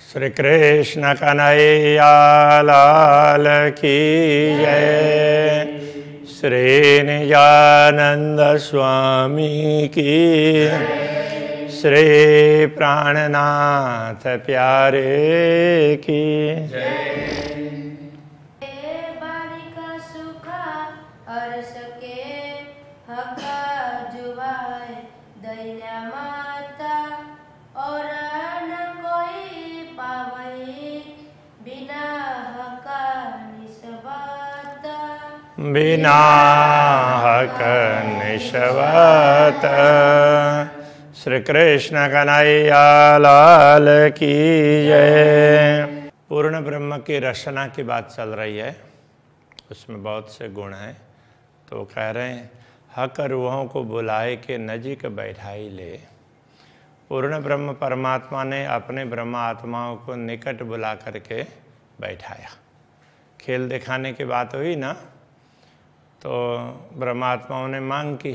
श्री कृष्ण कन्हैया लाल की जय। श्री निजानंद स्वामी की, श्री प्राणनाथ प्यारे की बिना हक निष्वत। श्री कृष्ण कन्हैया लाल की जय। पूर्ण ब्रह्म की रचना की बात चल रही है, उसमें बहुत से गुण हैं। तो कह रहे हैं हक रूहों को बुलाए के नजीक बैठाई ले। पूर्ण ब्रह्म परमात्मा ने अपने ब्रह्म आत्माओं को निकट बुला करके बैठाया। खेल दिखाने की बात हुई ना, तो ब्रह्मात्माओं ने मांग की,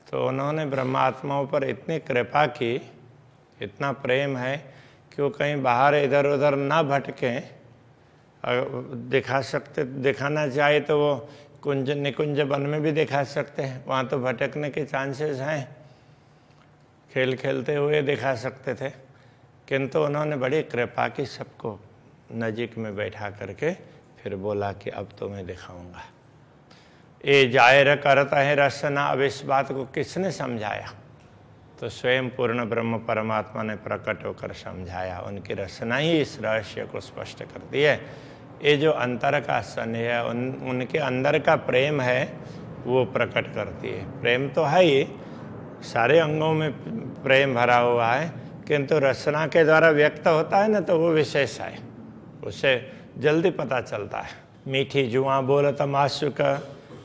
तो उन्होंने ब्रह्मात्माओं पर इतनी कृपा की, इतना प्रेम है कि वो कहीं बाहर इधर उधर ना भटकें। दिखाना चाहे तो वो कुंज निकुंज वन में भी दिखा सकते हैं, वहाँ तो भटकने के चांसेस हैं। खेल खेलते हुए दिखा सकते थे, किंतु उन्होंने बड़ी कृपा की, सबको नजीक में बैठा करके फिर बोला कि अब तो मैं दिखाऊंगा। ये जाहिर करता है रचना। अब इस बात को किसने समझाया? तो स्वयं पूर्ण ब्रह्म परमात्मा ने प्रकट होकर समझाया। उनकी रचना ही इस रहस्य को स्पष्ट करती है। ये जो अंतर का स्नेह है, उनके अंदर का प्रेम है, वो प्रकट करती है। प्रेम तो है ही, सारे अंगों में प्रेम भरा हुआ है, किंतु रचना के द्वारा व्यक्त होता है ना, तो वो विशेष है, उसे जल्दी पता चलता है। मीठी जुआ बोलत मासुक,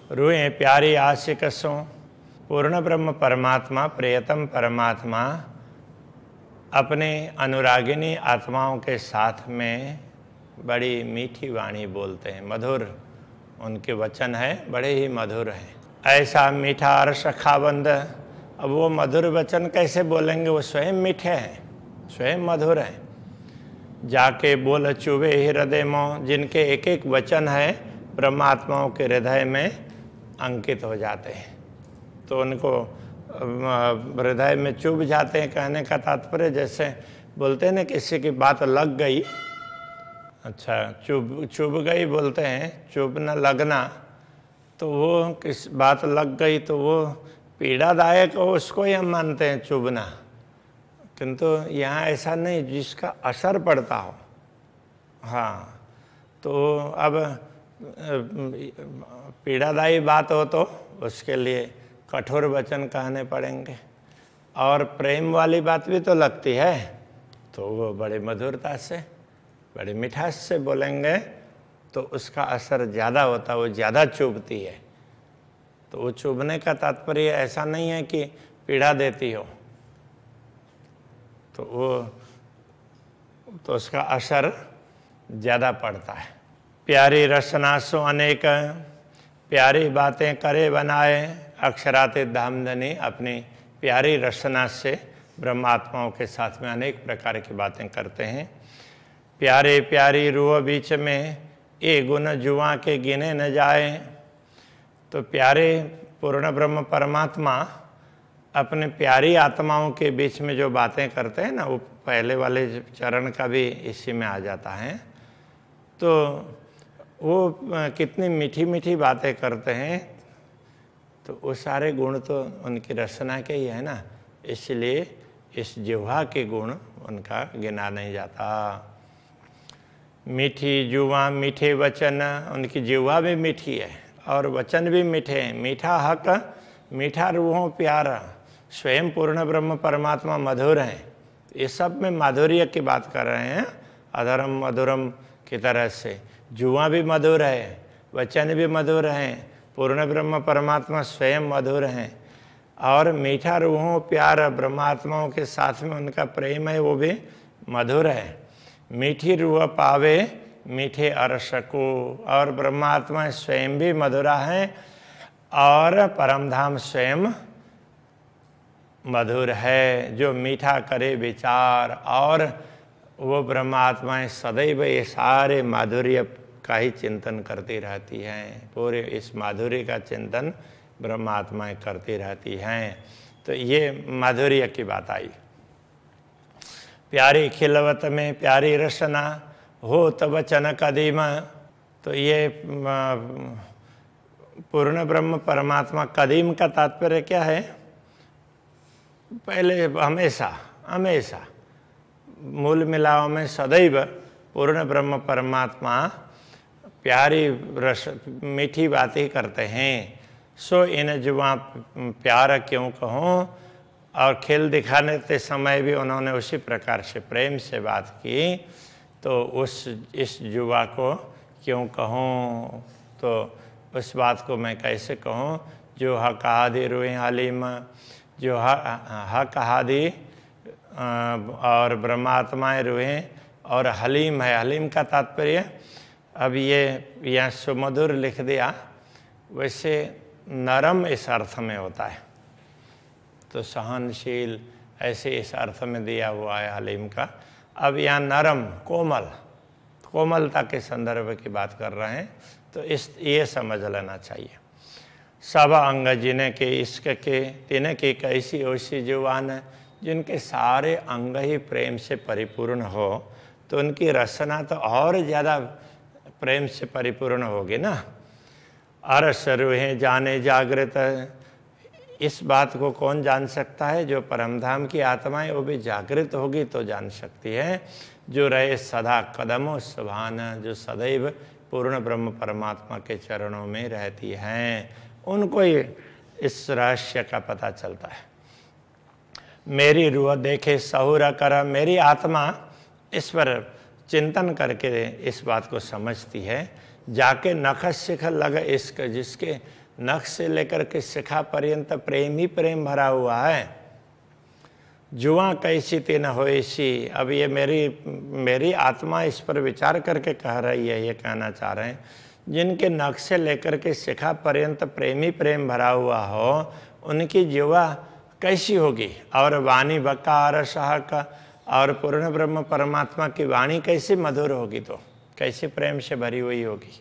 रूहें प्यारी आशिकसों। पूर्ण ब्रह्म परमात्मा, प्रियतम परमात्मा अपने अनुरागिनी आत्माओं के साथ में बड़ी मीठी वाणी बोलते हैं, मधुर उनके वचन है, बड़े ही मधुर हैं। ऐसा मीठा अर्श खाबंद। अब वो मधुर वचन कैसे बोलेंगे? वो स्वयं मीठे हैं, स्वयं मधुर हैं। जाके बोल चुबे हृदय मों, जिनके एक एक वचन है ब्रह्मात्माओं के हृदय में अंकित हो जाते हैं, तो उनको हृदय में चुभ जाते हैं। कहने का तात्पर्य जैसे बोलते हैं ना, किसी की बात लग गई, अच्छा चुभ गई बोलते हैं, चुभ न लगना, तो वो किस बात लग गई तो वो पीड़ादायक हो, उसको ही हम मानते हैं चुभना। किंतु यहाँ ऐसा नहीं, जिसका असर पड़ता हो। हाँ, तो अब पीड़ादायी बात हो तो उसके लिए कठोर वचन कहने पड़ेंगे, और प्रेम वाली बात भी तो लगती है, तो वो बड़े मधुरता से, बड़े मिठास से बोलेंगे, तो उसका असर ज़्यादा होता है, वो ज़्यादा चुभती है। तो वो चुभने का तात्पर्य ऐसा नहीं है कि पीड़ा देती हो, तो उसका असर ज़्यादा पड़ता है। प्यारी रचना सो अनेक, प्यारी बातें करे बनाए। अक्षराते धामधनी अपनी प्यारी रचना से ब्रह्मात्माओं के साथ में अनेक प्रकार की बातें करते हैं। प्यारे प्यारी रूह बीच में ये गुण जुआ के गिने न जाए। तो प्यारे पूर्ण ब्रह्म परमात्मा अपने प्यारी आत्माओं के बीच में जो बातें करते हैं ना, वो पहले वाले चरण का भी इसी में आ जाता है। तो वो कितनी मीठी मीठी बातें करते हैं, तो वो सारे गुण तो उनकी रचना के ही है ना, इसलिए इस जिह्वा के गुण उनका गिना नहीं जाता। मीठी जुआ मीठे वचन, उनकी जिह्वा भी मीठी है और वचन भी मीठे हैं। मीठा हक, मीठा रूहों प्यारा। स्वयं पूर्ण ब्रह्म परमात्मा मधुर हैं। ये सब में माधुर्य की बात कर रहे हैं, अधरम मधुरम की तरह से। जुआ भी मधुर है, वचन भी मधुर हैं, पूर्ण ब्रह्म परमात्मा स्वयं मधुर हैं। और मीठा रूहों प्यार, ब्रह्मात्माओं के साथ में उनका प्रेम है, वो भी मधुर है। मीठी रूह पावे मीठे अर्श को, और ब्रह्मात्मा स्वयं भी मधुरा हैं और परमधाम स्वयं मधुर है। जो मीठा करे विचार और वो ब्रह्म आत्माएं सदैव ये सारे माधुर्य का ही चिंतन करती रहती हैं, पूरे इस माधुर्य का चिंतन ब्रह्म आत्माएं करती रहती हैं। तो ये माधुर्य की बात आई। प्यारी खिलवत में प्यारी रसना हो तब वचन कदीम। तो ये पूर्ण ब्रह्म परमात्मा, कदीम का तात्पर्य क्या है? पहले, हमेशा हमेशा, मूल मिलाव में सदैव पूर्ण ब्रह्म परमात्मा प्यारी रस मीठी बातें करते हैं। सो इन जुआ प्यार क्यों कहूँ। और खेल दिखाने के समय भी उन्होंने उसी प्रकार से प्रेम से बात की। तो इस जुआ को क्यों कहूँ, तो उस बात को मैं कैसे कहूँ? जो हक हादी रुए हलीम, जो हक हादी और ब्रह्मात्माएँ रुए और हलीम है। हलीम का तात्पर्य, अब ये यहाँ सुमधुर लिख दिया, वैसे नरम इस अर्थ में होता है, तो सहनशील ऐसे इस अर्थ में दिया हुआ है हलीम का। अब यहाँ नरम, कोमल, कोमलता के संदर्भ की बात कर रहे हैं, तो ये समझ लेना चाहिए। सब अंग जिन्हें के इश्क के तिन्हें की कैसी ओसी जुबान, जिनके सारे अंग ही प्रेम से परिपूर्ण हो, तो उनकी रचना तो और ज़्यादा प्रेम से परिपूर्ण होगी ना। अरस रूहें जाने जागृत, इस बात को कौन जान सकता है? जो परमधाम की आत्माएं, वो भी जागृत होगी तो जान सकती है। जो रहे सदा कदमों सुभान, जो सदैव पूर्ण ब्रह्म परमात्मा के चरणों में रहती हैं, उनको ही इस रहस्य का पता चलता है। मेरी रूह देखे सहुरा कर, मेरी आत्मा इस पर चिंतन करके इस बात को समझती है। जाके नख शिख लग इश्क, जिसके नख से लेकर के शिखा पर्यंत प्रेम ही प्रेम भरा हुआ है। जुआ कैसी तीन होइसी, अब ये मेरी आत्मा इस पर विचार करके कह रही है, ये कहना चाह रहे हैं, जिनके नख से लेकर के शिखा पर्यंत प्रेम ही प्रेम भरा हुआ हो, उनकी जुआ कैसी होगी। और वाणी बकार सहक, और पूर्ण ब्रह्म परमात्मा की वाणी कैसी मधुर होगी, तो कैसे प्रेम से भरी हुई होगी।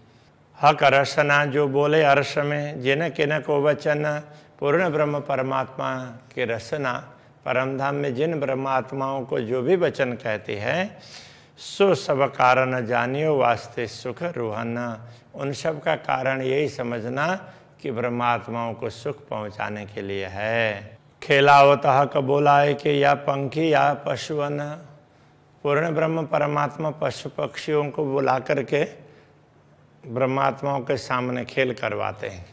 हक रसना, जो बोले अर्श में, जिन किन को वचन, पूर्ण ब्रह्म परमात्मा की रसना, परमधाम में जिन ब्रह्मात्माओं को जो भी वचन कहते हैं, सो सब कारण जानियो वास्ते सुख रूहन, उन सब का कारण यही समझना कि ब्रह्मात्माओं को सुख पहुँचाने के लिए है। खेलावत हक बोलाए कि या पंखी या पशुअन, पूर्ण ब्रह्म परमात्मा पशु पक्षियों को बुला करके ब्रह्मात्माओं के सामने खेल करवाते हैं।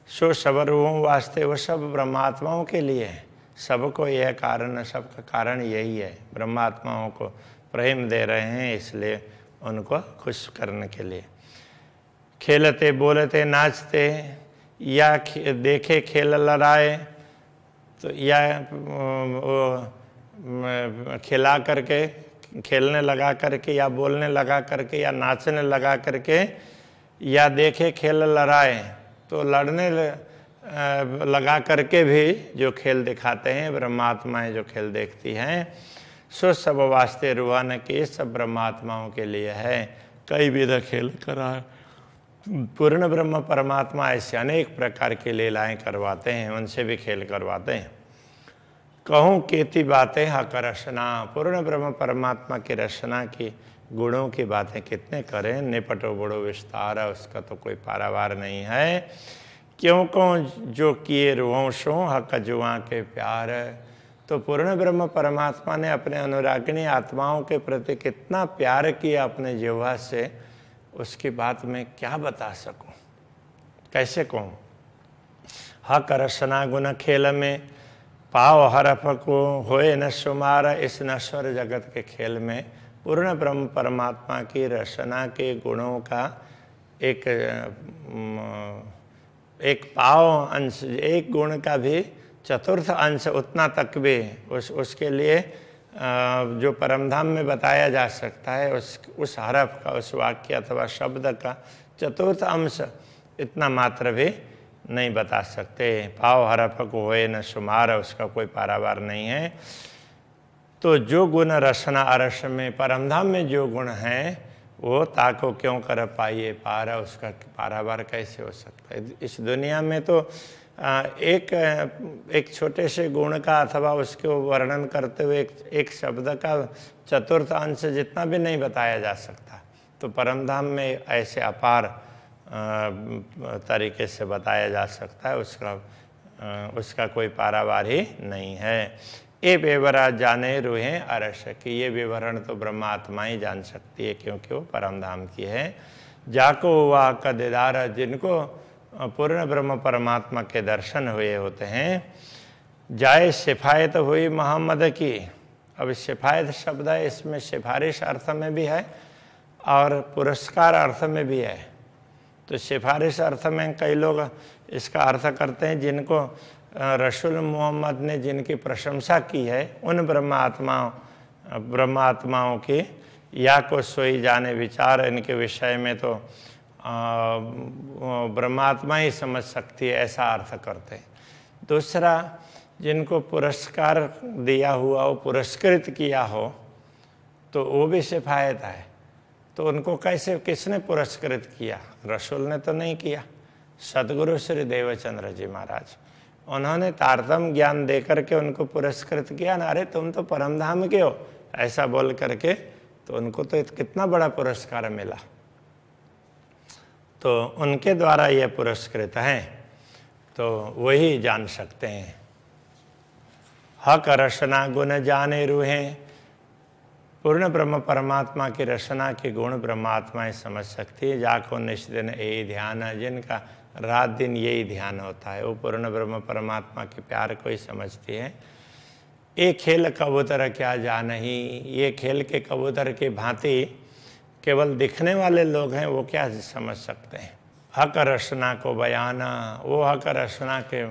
सो सब रूहों वास्ते, वो सब ब्रह्मात्माओं के लिए है। सबको यह कारण, सबका कारण यही है, ब्रह्मात्माओं को प्रेम दे रहे हैं, इसलिए उनको खुश करने के लिए। खेलते बोलते नाचते, या देखे खेल लड़ाए, तो या खिला करके, खेलने लगा करके, या बोलने लगा करके, या नाचने लगा करके, या देखे खेल लड़ाए, तो लड़ने लगा करके भी जो खेल दिखाते हैं, ब्रह्मात्माएं जो खेल देखती हैं, सो सब वास्ते रूहान के, सब ब्रह्मात्माओं के लिए है। कई विध खेल करा, पूर्ण ब्रह्म परमात्मा ऐसे अनेक प्रकार की लीलाएं करवाते हैं, उनसे भी खेल करवाते हैं। कहूँ केती बातें हक रचना, पूर्ण ब्रह्म परमात्मा की रचना की गुणों की बातें कितने करें, निपटो बड़ो विस्तार, उसका तो कोई पारावार नहीं है। क्यों को जो किए रुवंशों हक जुआ के प्यार, तो पूर्ण ब्रह्म परमात्मा ने अपने अनुरागिणी आत्माओं के प्रति कितना प्यार किया अपने जिह्वा से, उसकी बात मैं क्या बता सकूं, कैसे कहूँ। हक रचना गुण खेल में, पाव हरफ को होए न शुमार, इस नश्वर जगत के खेल में पूर्ण ब्रह्म परमात्मा की रचना के गुणों का एक पाव अंश, एक गुण का भी चतुर्थ अंश उतना तक भी उसके लिए जो परमधाम में बताया जा सकता है, उस हरफ का, उस वाक्य अथवा शब्द का चतुर्थ अंश इतना मात्र भी नहीं बता सकते। पाव हरफ को होए न शुमार, उसका कोई पारावार नहीं है। तो जो गुण रसना अरस में, परमधाम में जो गुण हैं वो ताको क्यों कर पाइए पारा, उसका पारावार कैसे हो सकता है। इस दुनिया में तो एक छोटे से गुण का अथवा उसको वर्णन करते हुए एक शब्द का चतुर्थ अंश जितना भी नहीं बताया जा सकता, तो परमधाम में ऐसे अपार तरीके से बताया जा सकता है, उसका कोई पारावार ही नहीं है। ये बेवरा जाने रूहें अरस की, ये विवरण तो ब्रह्मात्मा ही जान सकती है क्योंकि वो परमधाम की है। जाको हुआ का दीदार, जिनको पूर्ण ब्रह्म परमात्मा के दर्शन हुए होते हैं। जाए सिफायत हुई मोहम्मद की। अब सिफायत शब्द है, इसमें सिफारिश अर्थ में भी है और पुरस्कार अर्थ में भी है। तो सिफारिश अर्थ में कई लोग इसका अर्थ करते हैं जिनको रसूल मोहम्मद ने जिनकी प्रशंसा की है उन ब्रह्मात्माओं की, या को सोई जाने विचार, इनके विषय में तो ब्रह्मात्मा ही समझ सकती है, ऐसा अर्थ करते हैं। दूसरा, जिनको पुरस्कार दिया हुआ हो, पुरस्कृत किया हो, तो वो भी सिफायत है। तो उनको कैसे, किसने पुरस्कृत किया? रसूल ने तो नहीं किया, सदगुरु श्री देवचंद्र जी महाराज, उन्होंने तारतम्य ज्ञान दे करके उनको पुरस्कृत किया ना। अरे तुम तो परमधाम के हो, ऐसा बोल करके, तो उनको तो कितना बड़ा पुरस्कार मिला। तो उनके द्वारा ये पुरस्कृत हैं, तो वही जान सकते हैं। हक रसना गुण जाने रूहें, पूर्ण ब्रह्म परमात्मा की रचना के गुण ब्रह्मात्माएं समझ सकती है। जाको निष्दिन यही ध्यान है, जिनका रात दिन यही ध्यान होता है, वो पूर्ण ब्रह्म परमात्मा के प्यार को ही समझती है। एक खेल कबूतर क्या जानही, ये खेल के कबूतर की भांति केवल दिखने वाले लोग हैं, वो क्या समझ सकते हैं। हक रचना को बयाना, वो हक रचना के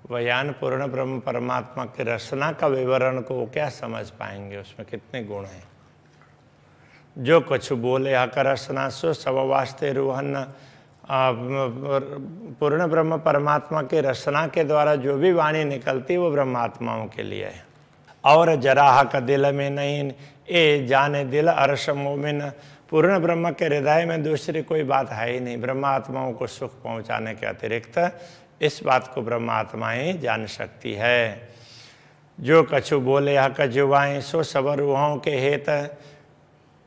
बयान, पूर्ण ब्रह्म परमात्मा की रचना का विवरण को वो क्या समझ पाएंगे, उसमें कितने गुण हैं। जो कुछ बोले हक रचना सो सब वास्ते रूहन, पूर्ण ब्रह्म परमात्मा की रचना के द्वारा जो भी वाणी निकलती वो ब्रह्मात्माओं के लिए है। और जरा हक दिल में नहीं, ए जाने दिल अरश मोमिन, पूर्ण ब्रह्म के हृदय में दूसरी कोई बात है ही नहीं। ब्रह्मात्माओं को सुख पहुंचाने के अतिरिक्त इस बात को ब्रह्मात्मा ही जान सकती है। जो कछु बोले हक जुबाएं सो सब रूहों के हेत,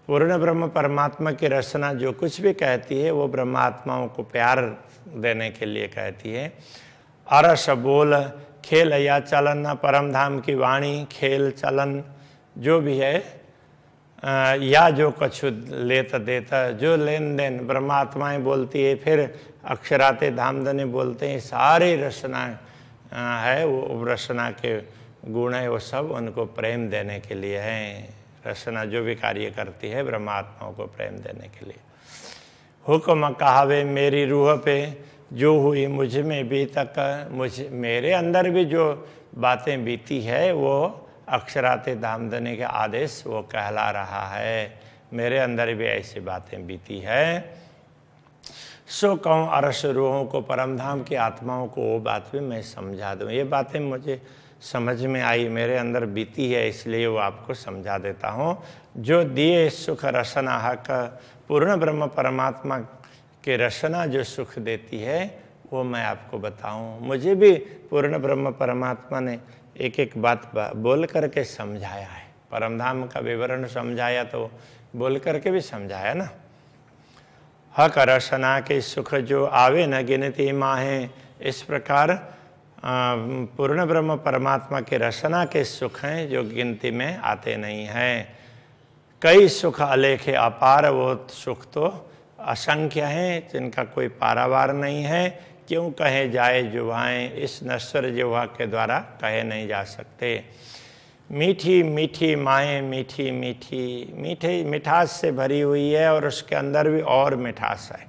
पूर्ण ब्रह्म परमात्मा की रचना जो कुछ भी कहती है वो ब्रह्मात्माओं को प्यार देने के लिए कहती है। अरस बोल खेल या चलन, परमधाम की वाणी, खेल चलन जो भी है, या जो कछु लेता देता, जो लेन देन ब्रह्मात्माएं बोलती है, फिर अक्षराते धामधनी बोलते हैं, सारी रचना है वो रचना के गुण है, वो सब उनको प्रेम देने के लिए हैं। रचना जो भी कार्य करती है ब्रह्मात्माओं को प्रेम देने के लिए। हुक्म कहावे मेरी रूह पे, जो हुई मुझ में भी तक, मेरे अंदर भी जो बातें बीती है वो अक्षराते धामधनी के आदेश वो कहला रहा है। मेरे अंदर भी ऐसी बातें बीती है। सो कहूँ अरस रूहों को, परमधाम की आत्माओं को वो बात भी मैं समझा दूँ। ये बातें मुझे समझ में आई, मेरे अंदर बीती है, इसलिए वो आपको समझा देता हूँ। जो दिए सुख रसना हक, पूर्ण ब्रह्म परमात्मा की रचना जो सुख देती है वो मैं आपको बताऊँ। मुझे भी पूर्ण ब्रह्म परमात्मा ने एक एक बात बोल करके समझाया है। परमधाम का विवरण समझाया तो बोल करके भी समझाया ना। हक रचना के सुख जो आवे न गिनती माहें, इस प्रकार पूर्ण ब्रह्म परमात्मा के रचना के सुख हैं जो गिनती में आते नहीं हैं। कई सुख अलेखे अपार, वो सुख तो असंख्य हैं जिनका कोई पारावार नहीं है। क्यों कहे जाए जुबाएं, इस नश्वर जिह्वा के द्वारा कहे नहीं जा सकते। मीठी मीठी माएँ, मीठी मीठी, मीठे मिठास से भरी हुई है और उसके अंदर भी और मिठास है।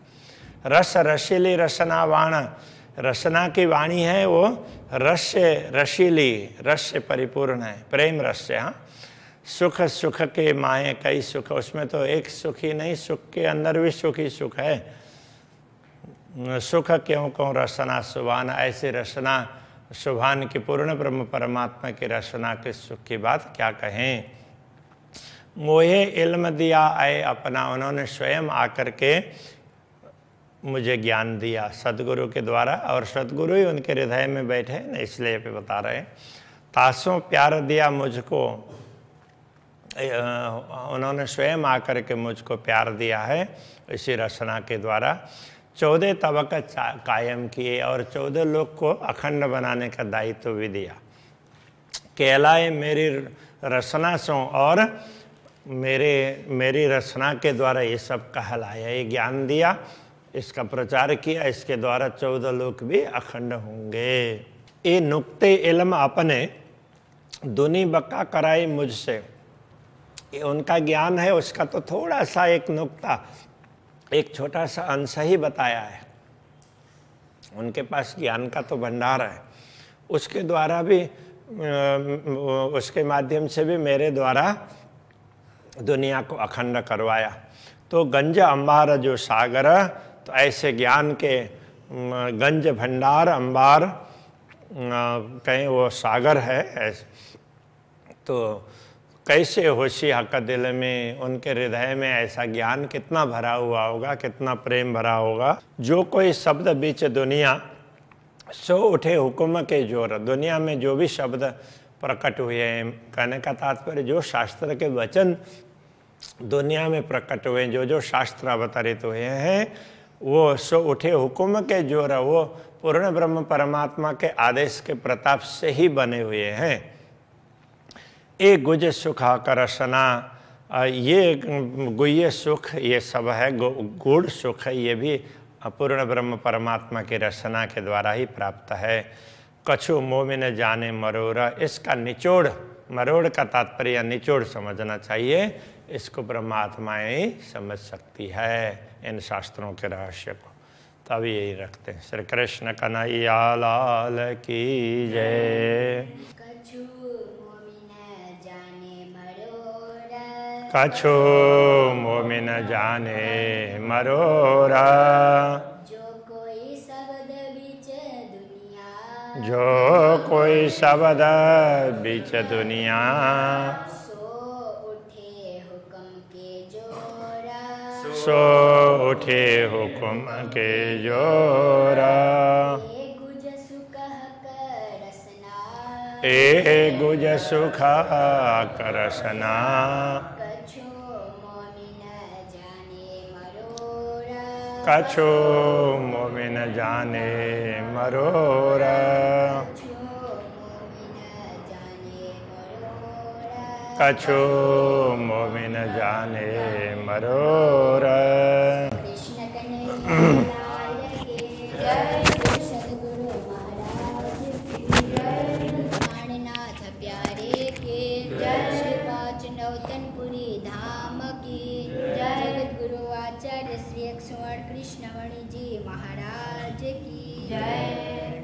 रस रसीली रसना वाण, रसना की वाणी है वो रस रसीली, रस से परिपूर्ण है, प्रेम रस से। हाँ, सुख सुख के माए कई सुख, उसमें तो एक सुख ही नहीं, सुख के अंदर भी सुख ही सुख है। सुख क्यों कहूँ रसना सुभान, ऐसे रसना सुभान की पूर्ण ब्रह्म परमात्मा की रचना के सुख की बात क्या कहें। मोहे इल्म दिया आए अपना, उन्होंने स्वयं आकर के मुझे ज्ञान दिया सदगुरु के द्वारा, और सदगुरु ही उनके हृदय में बैठे न, इसलिए पे बता रहे हैं। तासों प्यार दिया मुझको, उन्होंने स्वयं आकर के मुझको प्यार दिया है इसी रचना के द्वारा। 14 तबक कायम किए और 14 लोक को अखंड बनाने का दायित्व भी दिया। कहलाए मेरी रचना सो, और मेरी रचना के द्वारा ये सब कहलाया, ये ज्ञान दिया, इसका प्रचार किया, इसके द्वारा 14 लोक भी अखंड होंगे। ये नुक्ते इल्म अपने दुनी बका कराई मुझसे, ये उनका ज्ञान है, उसका तो थोड़ा सा एक नुक्ता, एक छोटा सा अंश ही बताया है। उनके पास ज्ञान का तो भंडार है, उसके द्वारा भी, उसके माध्यम से भी मेरे द्वारा दुनिया को अखंड करवाया। तो गंज अंबार जो सागर, तो ऐसे ज्ञान के गंज भंडार, अंबार कहीं वो सागर है। तो कैसे होशिया का दिल में, उनके हृदय में ऐसा ज्ञान कितना भरा हुआ होगा, कितना प्रेम भरा होगा। जो कोई शब्द बीच दुनिया सो उठे हुक्म के जोर, दुनिया में जो भी शब्द प्रकट हुए हैं, कहने का तात्पर्य जो शास्त्र के वचन दुनिया में प्रकट हुए, जो शास्त्र अवतरित हुए हैं, वो सो उठे हुक्म के जोर, वो पूर्ण ब्रह्म परमात्मा के आदेश के प्रताप से ही बने हुए हैं। ए गुज सुख करसना, ये गुह्य सुख ये सब है, गूढ़ सुख है, ये भी पूर्ण ब्रह्म परमात्मा की रचना के द्वारा ही प्राप्त है। कछु मोमिन जाने मरोरा, इसका निचोड़, मरोड़ का तात्पर्य निचोड़ समझना चाहिए, इसको ब्रह्मात्माएं ही समझ सकती है इन शास्त्रों के रहस्य को। तब यही रखते हैं। श्री कृष्ण कन्हैया लाल की जय। कछु मोमिन जाने मरोरा, जो कोई शब्द बीच दुनिया, सो उठे हुक्म के जोरा। ए गुज सुख करसना, कछु मोमिन जाने मरोरा, कछु मोमिन जाने मरोरा। कृष्ण कन्हैया लाल की जय, सद्गुरु महाराज की जय, प्राणनाथ प्यारे के जय, श्री पाँच नौतनपुरी धाम की जय, जगतगुरु आचार्य श्री स्वर्ण कृष्णमणि जी महाराज की जय।